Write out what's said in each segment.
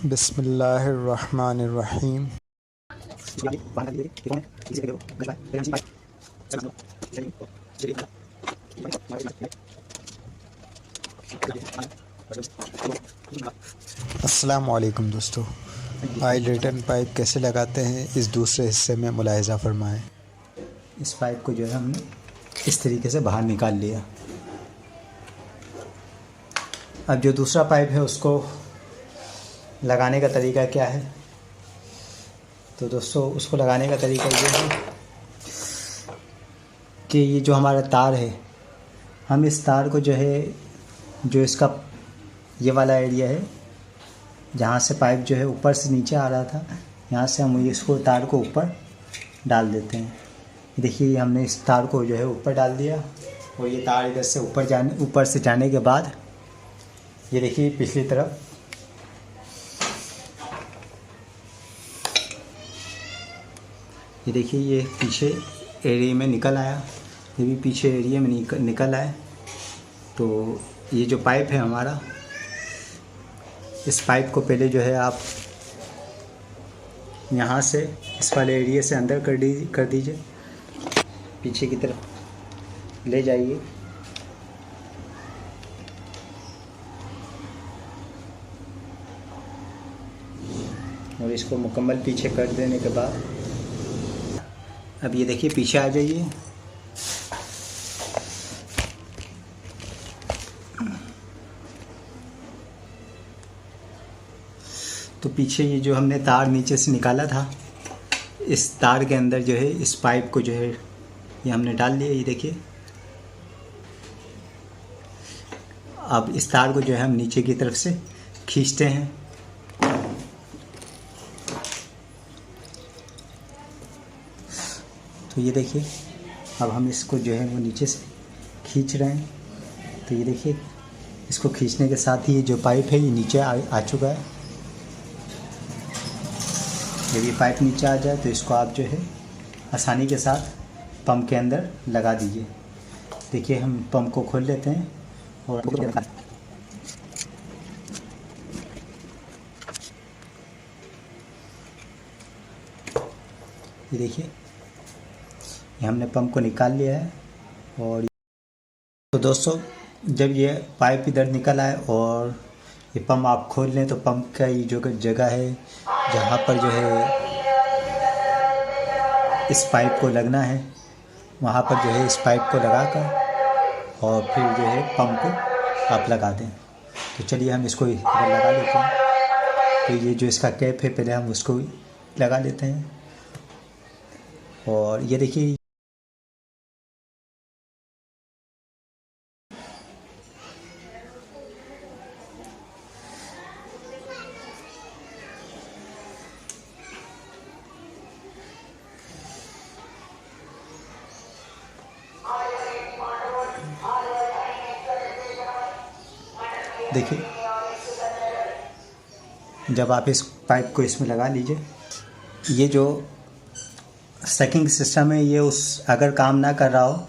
बिस्मिल्लाहिर्रहमानिर्रहीम। अस्सलामु अलैकुम दोस्तों। ऑयल रिटर्न पाइप कैसे लगाते हैं इस दूसरे हिस्से में मुलाहिज़ा फरमाएं। इस पाइप को जो है हमने इस तरीके से बाहर निकाल लिया। अब जो दूसरा पाइप है उसको लगाने का तरीका क्या है, तो दोस्तों उसको लगाने का तरीका ये है कि ये जो हमारा तार है, हम इस तार को जो है, जो इसका ये वाला एरिया है जहाँ से पाइप जो है ऊपर से नीचे आ रहा था, यहाँ से हम इसको तार को ऊपर डाल देते हैं। देखिए हमने इस तार को जो है ऊपर डाल दिया और ये तार इधर से ऊपर से जाने के बाद ये देखिए पिछली तरफ ये देखिए ये पीछे एरिया में निकल आया, ये भी पीछे एरिया में निकल आया। तो ये जो पाइप है हमारा, इस पाइप को पहले जो है आप यहाँ से इस वाले एरिया से अंदर कर दीजिए, पीछे की तरफ ले जाइए। और इसको मुकम्मल पीछे कर देने के बाद अब ये देखिए पीछे आ जाइए। तो पीछे ये जो हमने तार नीचे से निकाला था, इस तार के अंदर जो है इस पाइप को जो है ये हमने डाल दिया। ये देखिए अब इस तार को जो है हम नीचे की तरफ से खींचते हैं। तो ये देखिए अब हम इसको जो है वो नीचे से खींच रहे हैं। तो ये देखिए इसको खींचने के साथ ही ये जो पाइप है ये नीचे आ चुका है। जब ये पाइप नीचे आ जाए तो इसको आप जो है आसानी के साथ पंप के अंदर लगा दीजिए। देखिए हम पंप को खोल लेते हैं और ये देखिए ये हमने पंप को निकाल लिया है। और तो दोस्तों जब ये पाइप इधर निकल आए और ये पंप आप खोल लें तो पंप का ये जो जगह है जहाँ पर जो है इस पाइप को लगना है, वहाँ पर जो है इस पाइप को लगाकर और फिर जो है पंप को आप लगा दें। तो चलिए हम इसको इधर लगा लेते हैं। तो ये जो इसका कैप है पहले हम उसको लगा लेते हैं। और ये देखिए देखिए जब आप इस पाइप को इसमें लगा लीजिए, ये जो सकिंग सिस्टम है ये उस अगर काम ना कर रहा हो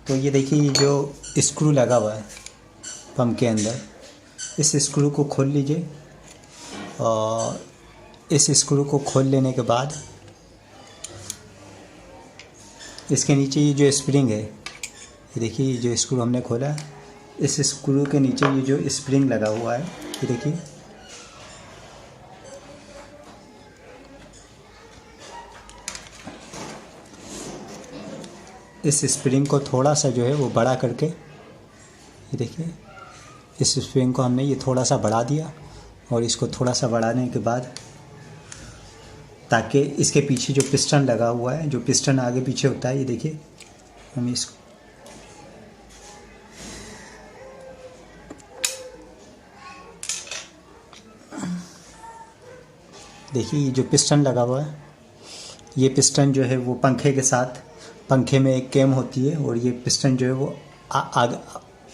तो ये देखिए ये जो स्क्रू लगा हुआ है पंप के अंदर, इस स्क्रू को खोल लीजिए। और इस स्क्रू को खोल लेने के बाद इसके नीचे ये जो स्प्रिंग है, ये देखिए ये जो स्क्रू हमने खोला है, इस स्क्रू के नीचे ये जो स्प्रिंग लगा हुआ है, ये देखिए इस स्प्रिंग को थोड़ा सा जो है वो बड़ा करके, ये देखिए इस स्प्रिंग को हमने ये थोड़ा सा बढ़ा दिया। और इसको थोड़ा सा बढ़ाने के बाद ताकि इसके पीछे जो पिस्टन लगा हुआ है, जो पिस्टन आगे पीछे होता है, ये देखिए हम इसको देखिए ये जो पिस्टन लगा हुआ है, ये पिस्टन जो है वो पंखे के साथ, पंखे में एक कैम होती है और ये पिस्टन जो है वो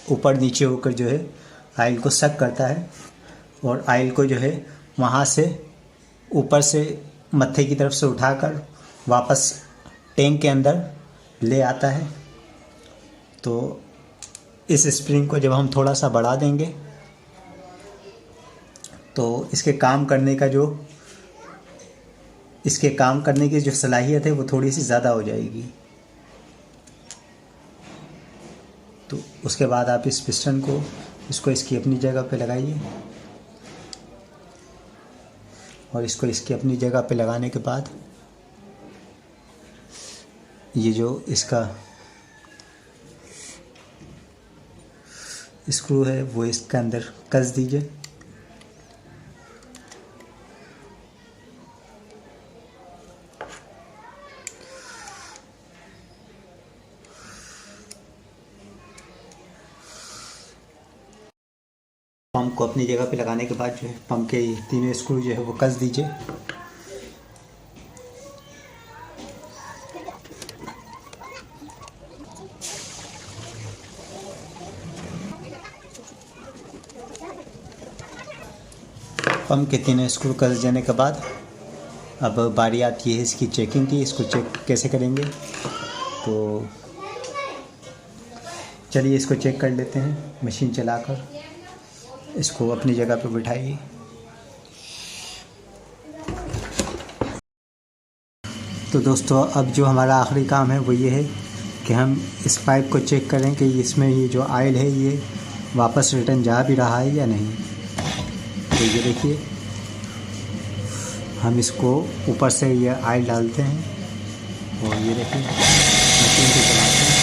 ऊपर नीचे होकर जो है आयल को सक करता है और आयल को जो है वहाँ से ऊपर से मत्थे की तरफ से उठाकर वापस टैंक के अंदर ले आता है। तो इस स्प्रिंग को जब हम थोड़ा सा बढ़ा देंगे तो इसके काम करने की जो सलाहियत है वो थोड़ी सी ज़्यादा हो जाएगी। तो उसके बाद आप इस पिस्टन को इसको इसकी अपनी जगह पे लगाइए, और इसको इसकी अपनी जगह पे लगाने के बाद ये जो इसका स्क्रू है वो इसके अंदर कस दीजिए। पंप को अपनी जगह पे लगाने के बाद जो है पंप के तीनों स्क्रू जो है वो कस दीजिए। पंप के तीनों स्क्रू कस जाने के बाद अब बारी आती है इसकी चेकिंग की। इसको चेक कैसे करेंगे, तो चलिए इसको चेक कर लेते हैं। मशीन चलाकर इसको अपनी जगह पर बिठाइए। तो दोस्तों अब जो हमारा आखिरी काम है वो ये है कि हम इस पाइप को चेक करें कि इसमें ये जो ऑयल है ये वापस रिटर्न जा भी रहा है या नहीं। तो ये देखिए, हम इसको ऊपर से ये ऑयल डालते हैं और ये देखिए मशीन को चलाते हैं।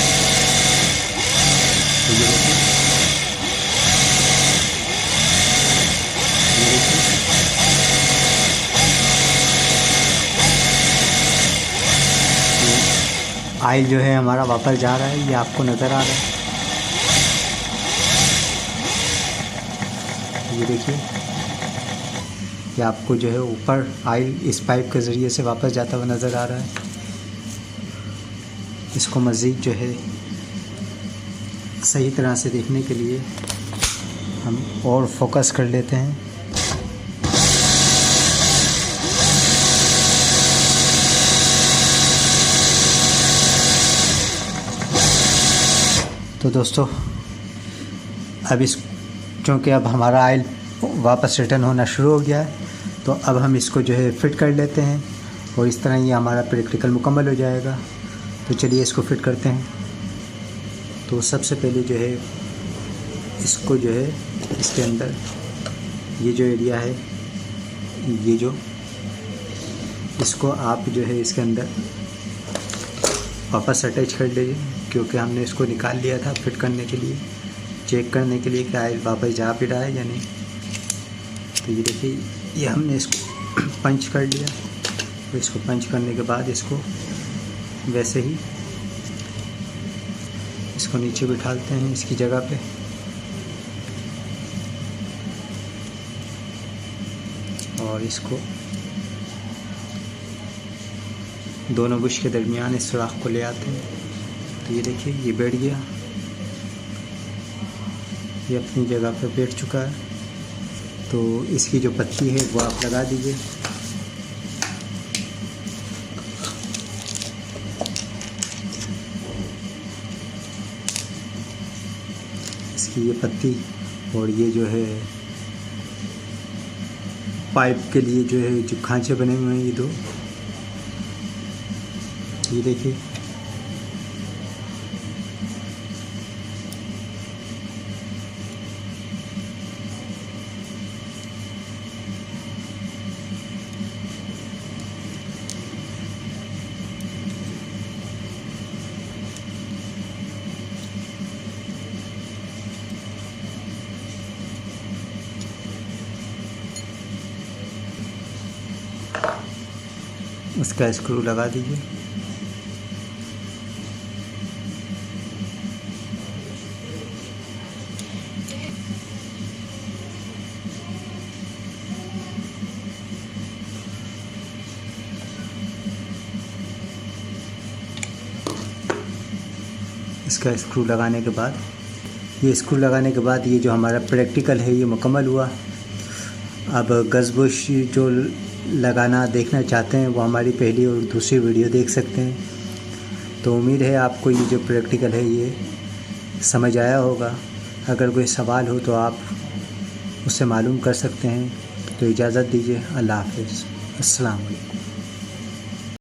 तो ये देखिए, ऑयल जो है हमारा वापस जा रहा है, ये आपको नज़र आ रहा है। ये देखिए कि आपको जो है ऊपर ऑयल इस पाइप के ज़रिए से वापस जाता हुआ नज़र आ रहा है। इसको मज़ीद जो है सही तरह से देखने के लिए हम और फोकस कर लेते हैं। तो दोस्तों अब क्योंकि अब हमारा ऑयल वापस रिटर्न होना शुरू हो गया है, तो अब हम इसको जो है फ़िट कर लेते हैं और इस तरह ये हमारा प्रैक्टिकल मुकम्मल हो जाएगा। तो चलिए इसको फ़िट करते हैं। तो सबसे पहले जो है इसको जो है इसके अंदर ये जो एरिया है, ये जो इसको आप जो है इसके अंदर वापस अटैच कर लीजिए, क्योंकि हमने इसको निकाल लिया था फिट करने के लिए, चेक करने के लिए कि ऑयल वापस जा भी रहा है या नहीं। तो ये देखिए, ये हमने इसको पंच कर लिया। तो इसको पंच करने के बाद इसको वैसे ही इसको नीचे बिठाते हैं इसकी जगह पे। और इसको दोनों बुश के दरमियान इस सुराख को ले आते हैं। तो ये देखिए, ये बैठ गया, ये अपनी जगह पे बैठ चुका है। तो इसकी जो पत्ती है वो आप लगा दीजिए। इसकी ये पत्ती और ये जो है पाइप के लिए जो है जो खांचे बने हुए हैं, ये दो, ये देखिए। उसका स्क्रू लगा दीजिए। इसका स्क्रू लगाने के बाद ये जो हमारा प्रैक्टिकल है ये मुकम्मल हुआ। अब गज़बुश जो लगाना देखना चाहते हैं वो हमारी पहली और दूसरी वीडियो देख सकते हैं। तो उम्मीद है आपको ये जो प्रैक्टिकल है ये समझ आया होगा। अगर कोई सवाल हो तो आप उससे मालूम कर सकते हैं। तो इजाज़त दीजिए। अल्लाह हाफिज़। अस्सलाम वालेकुम।